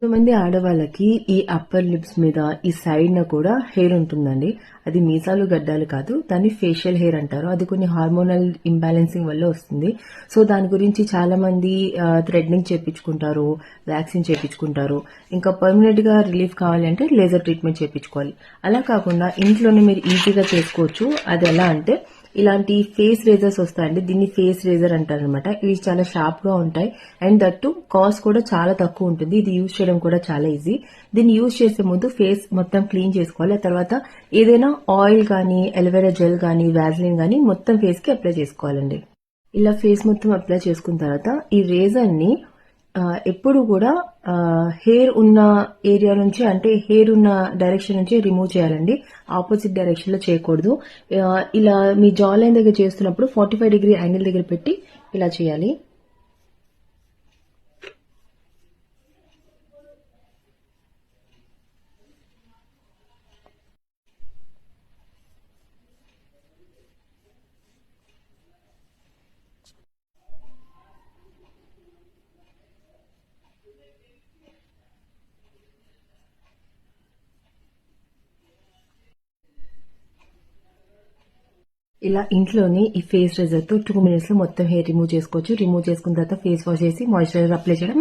కొంతమంది ఆడవాళ్ళకి ఈ అప్పర్ లిప్స్ మీద ఈ సైడ్ న కూడా హెయిర్ ఉంటుందండి. అది మీసాలు గడ్డాలు కాదు, దాన్ని ఫేషియల్ హెయిర్ అంటారు. అది కొన్ని హార్మోనల్ ఇంబ్యాలెన్సింగ్ వల్ల వస్తుంది. సో దాని గురించి చాలా మంది థ్రెడ్నింగ్ చేయించుకుంటారు, వ్యాక్సిన్ చేయించుకుంటారు. ఇంకా పర్మనెంట్ గా రిలీఫ్ కావాలి అంటే లేజర్ ట్రీట్మెంట్ చేయించుకోవాలి. అలా కాకుండా ఇంట్లోనే మీరు ఈజీగా చేసుకోవచ్చు. అది ఎలా అంటే ఇలాంటి ఫేస్ రేజర్స్ వస్తాయండి. దీన్ని ఫేస్ రేజర్ అంటారనమాట. ఇవి చాలా షార్ప్ గా ఉంటాయి అండ్ దట్టు కాస్ట్ కూడా చాలా తక్కువ ఉంటుంది. ఇది యూజ్ చేయడం కూడా చాలా ఈజీ. దీన్ని యూజ్ చేసే ముందు ఫేస్ మొత్తం క్లీన్ చేసుకోవాలి. ఆ తర్వాత ఏదైనా ఆయిల్ కానీ, ఎలోవెరా జెల్ కానీ, వ్యాజ్లిన్ కానీ మొత్తం ఫేస్ కి అప్లై చేసుకోవాలండి. ఇలా ఫేస్ మొత్తం అప్లై చేసుకున్న తర్వాత ఈ రేజర్ ని ఎప్పుడు కూడా హెయిర్ ఉన్న ఏరియా నుంచి, అంటే హెయిర్ ఉన్న డైరెక్షన్ నుంచి రిమూవ్ చేయాలండి. ఆపోజిట్ డైరెక్షన్ లో చేయకూడదు. ఇలా మీ జా లైన్ దగ్గర చేస్తున్నప్పుడు 45 డిగ్రీ యాంగిల్ దగ్గర పెట్టి ఇలా చేయాలి. ఇలా ఇంట్లోనే ఈ ఫేస్ రేజర్ తో 2 minutes లో మొత్తం హెయిర్ రిమూవ్ చేసుకోవచ్చు. రిమూవ్ చేసుకున్న తర్వాత ఫేస్ వాష్ చేసి మాయిశ్చరైజర్ అప్లై చేయడం